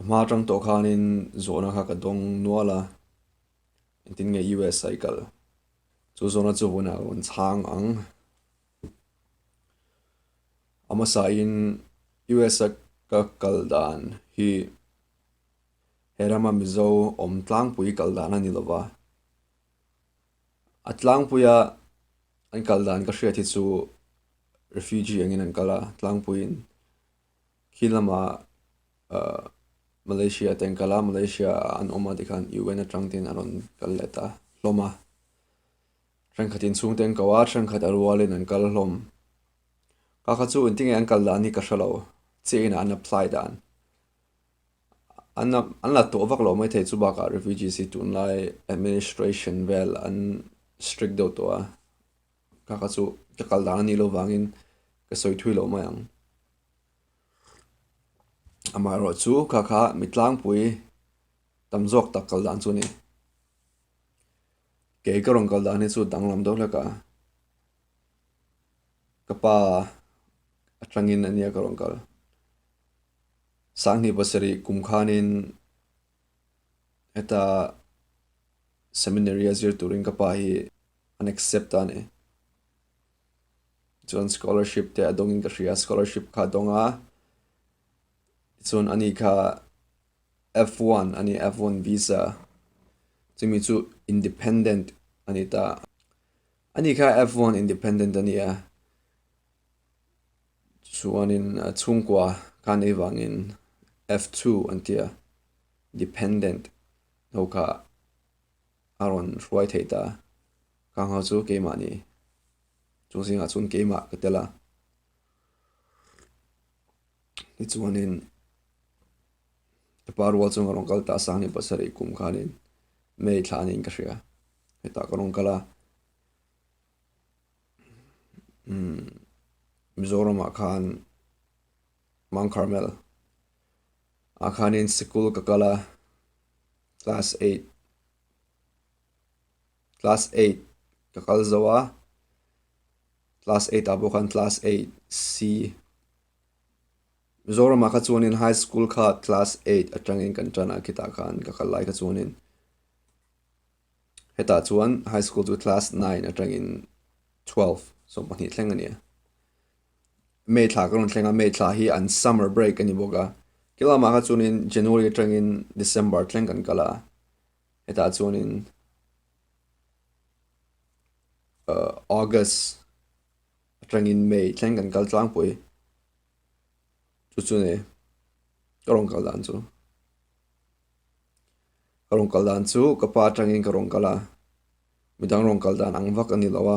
ma tang to khanin zona kha ka dong nuala tin nge US cycle chu zona chu huna un chang ang ama sa in US ka kaldan hi herama mizo om tlang pui kaldan ani lova atlang puya an kaldan ka hriat hi chu refugee angin an kala tlang puin khilama Malaysia tengkala Malaysia an oma dikhan UN atang tin aron kalleta loma rangkhatin chung teng kawa rangkhat arwalin an kal hlom ka chu unting an kal dan ni ka hralo cheina an apply dan an la to vak lo mai thei chu ba ka refugee si tun lai administration vel an strict do to a ka chu ka kal dan ni lo wangin ka soi thui lo mai ang amaro chu kha mitlang pui tamjok tak kal dan chu ni ke karong kal dan ni chu danglam do la ka kapa atangin ania karong kal sangni basari kumkhanin eta seminary azir turing kapa hi unaccept ane chon scholarship te adongin ka ria scholarship kha donga chon ani kha F1 ani F1 visa chumi chu independent ani ta ani kha F1 independent ania chuanin chungkwa kan ewangin F2 antia dependent hoka aron ruai theita kang ha chu ke mani chu singa chun ke ma katela ni chuanin parwa chung arong kal ta sangni pasari kum khanin mei thlanin ka hria heta karong kala Mizoram akhan Mount Carmel akhanin school kakala class 8 kakal zawa class 8 abokan class 8 C Mizoram akha chuanin high school kha class 8 atangin kan tana kita khan kakal lai ka chuanin heta chuan high school to class 9 atangin 12 so pani thleng ania mei thla karon thlenga mei thla hi an summer break ani boga kilama kha chunin January atangin December thleng kan kala heta chuanin August atangin May thleng kan kal tlang pui chu ne karong kaldan chu kapa atangin karong kala midang rong kaldan angwak ani lawa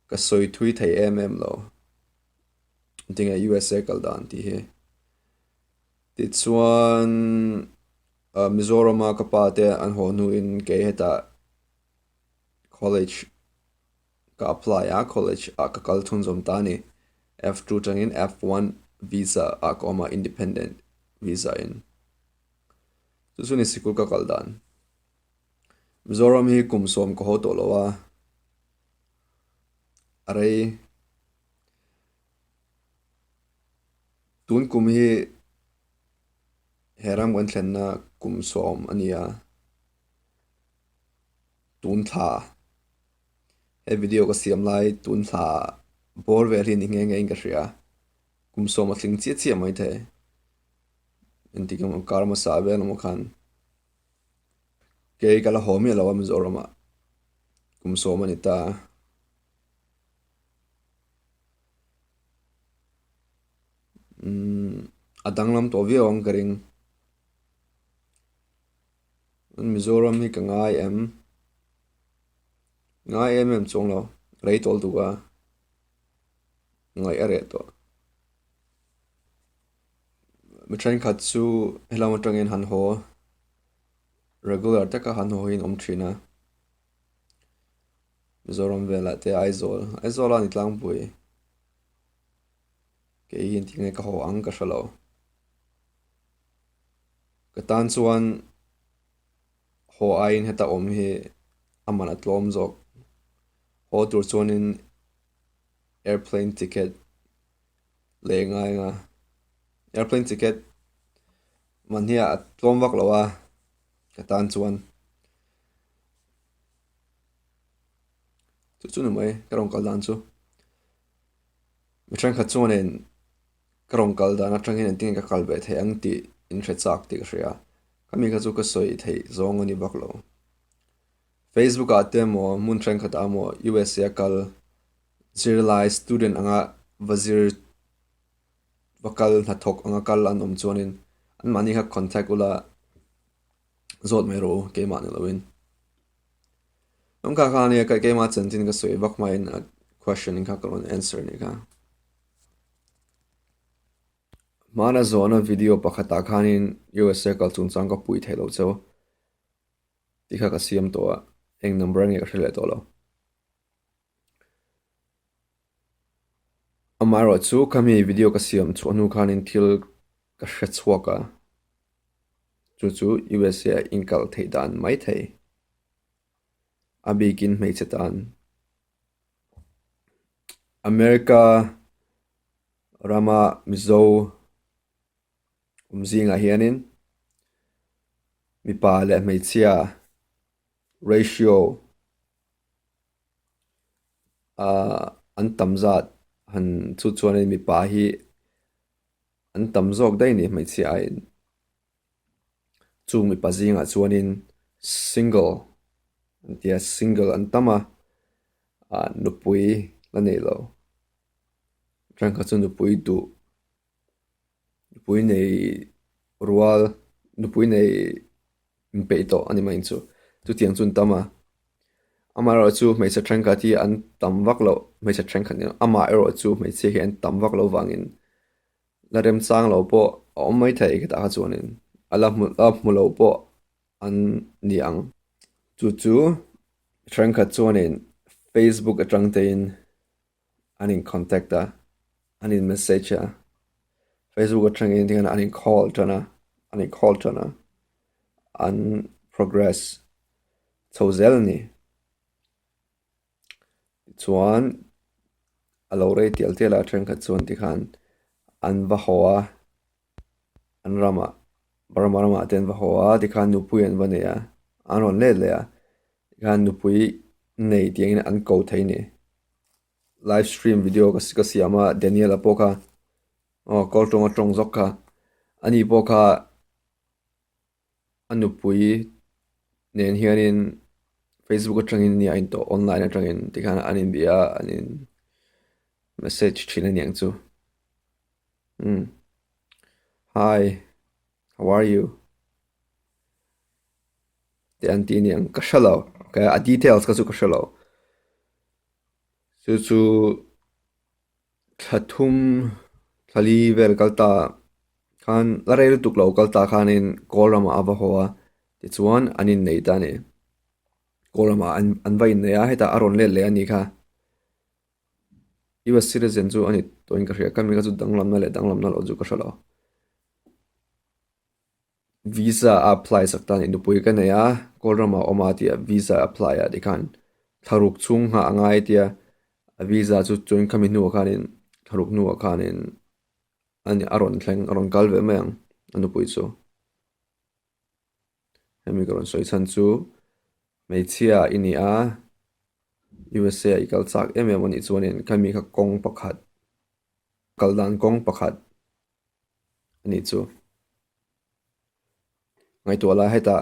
ka soi thui thei lo tinga USA kaldan ti he ti chuan Mizoram kapa te an honu in ke heta college ka apply a college a ka kal thun zom tani F2 tangin F1 visa a koma independent visa in chu ni sikul ka kaldan Mizoram hi kumsom ko hoto lowa arei tun kum hi heram kan thlenna kumsom ania tun tha he video ka siam lai tun tha bor ve rin nge in ka ria kumsom a thling chi mai the entikam karma sa ve no khan ke kala homi lawa Mizoram kumsom ani ta adanglam to vi ong karing Mizoram hi ka ngai em chong lo rei tol tuwa ngai are to mi train khat chu helam atangin han ho regular taka han ho in thina Mizoram vela te Aizawl ani tlang pui ke hin tingai ka ho ang ka hralo ka tan chuan ho ain heta om hi aman atlom zok ho tur chuanin airplane ticket le ngai nga airplane ticket man hi a tlom vak lo a ka tan chuan chu nu mai ka rong kal dan chu mi tang khat chuan in ka rong kal dan atang in ting ka kal be the ang ti in hre chak ti ka hria kami ka chu ka soi thei zong ani vak lo Facebook a temo mun tang khat amo USA kal zirlai student anga vazir vakal na thok anga kal an om chuanin an mani kha contact ula zot mai ro ke ma ni loin ka khani ka ke ma chen tin ka soi vak mai in a question in ka kon answer ni ka mana zona video pakhata khanin USA kal chung chang ka pui thelo cho ti kha ka siam to a eng number nge ka hrele to lo amaro chu kami video ka siam chu anu khanin thil ka hre chhuaka chu USA inkal theidan mai thei abikin mei chetan America rama mizo umzinga hianin mipa le hmeichhia ratio an tamzat han chu chuanin mipa hi an tam zawk dai ni hmeichhia in chu mipa zinga chuanin single tia single an tama nupui la nei lo tang kha chu nupui du nupui nei rual nupui nei peito ani mai chu tu tiang chun tama amaro chu hmeichhe tangkha thi an tam vak lo hmeichhe tangkha ni ama ero chu hmeichhe hi an tam vak lo wangin la rem chang lo po om mai thei ka ta chuanin ala mu lo po an niang chu tangkha chuanin Facebook atang tein anin contact a anin message a Facebook atang in tingan anin call tana an progress chozel ni chuan alo rei tial tiala tangkha chuan ti khan an va hoa an rama ten va hoa ti khan nupui an va neya anon le a khan nupui nei tiang an ko thei ni live stream video ka siama Daniel apoka call tong zokka ani poka anupui nen hianin Facebook atangin ni ain to online atangin tikhan anin bia anin message thina niang chu hi how are you te anti niang ka shalo ka a details ka chu ka shalo chu thathum thali vel kalta khan larel tuk lo kalta khanin kolrama ava hoa ti chuan anin nei ta ni kolrama an vai ne a heta aron le ani kha US citizen chu ani toin ka hria kan mi ka chu danglam na lo chu ka shalo visa apply sakta ni nupui ka ne a kolrama oma tia visa apply a dikhan tharuk chung ha angai tia visa chu join kami nu khanin tharuk nu khanin ani aron kalve meng anupui chu hemi karon soi chan chu meichhia ini a USA ikal chak ani chuanin kami kha kong pakhat kaldan kong pakhat ani chu ngai to la heta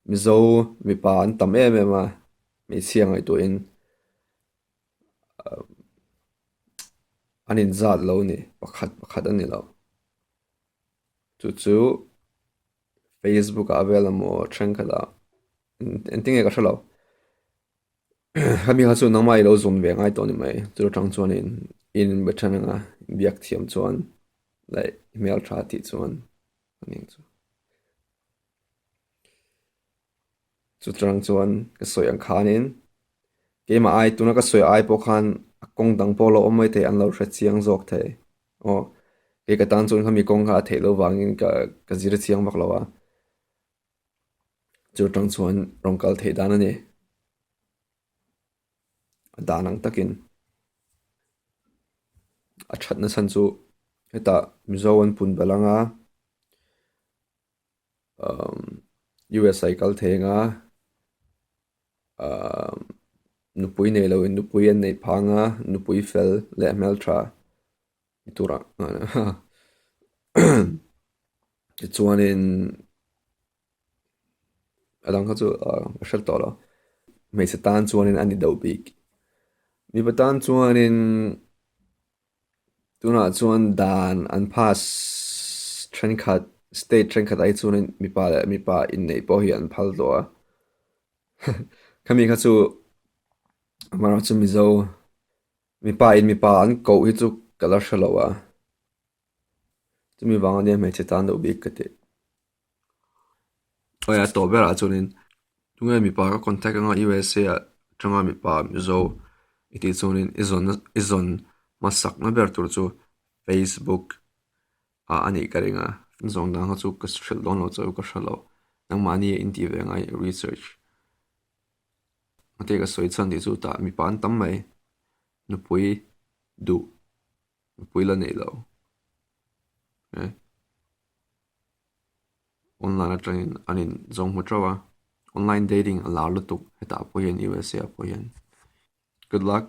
mizo mipa an tam ma meichhia ngai to in anin zat lo ni pakhat ani lo chu Facebook a avelamo thankhala entinge ka thalo kami ha chu nangmai lo zon ve ngai to ni mai chu tang chuan in bethananga biak thiam chuan lai email tha ti chuan aning chu tang chuan ka soi ang khanin keima ai tuna ka soi ai po khan kong dang polo omai te an lo hre chiang zok the ke ka tan chuan kami kong kha thelo wangin ka zira chiang mak lawa chu tang chuan rongkal thei dan ani danang takin a thatna san chu heta mizo an pun belanga USA kal thenga nupui nei lo in nupui an nei phanga nupui fel le mel tra itura ti chuanin alang kha chu shal to lo mei se tan chuanin ani do bik mi batan chuanin tuna chuan dan an pass train khat state train khat ai chuanin mi pa in nei po hi an phal do a khami kha chu mara chu mi zo mi pa an ko hi chu kala shalowa chu mi wang ne mei se tan do bik kate oya to bera chuanin tunga mi pa ka contact nga USA a tanga mi pa mi zo iti chuanin izon masak na ber tur chu Facebook a ani karinga zong dang chu ka shil don lo chu ka shalo nang mani in ve ngai research mate ka soi chan di chu ta mi pan tam mai nu pui du nu pui la nei lo online atangin anin zong mu trawa online dating a lar lutuk heta po yen USA po yen good luck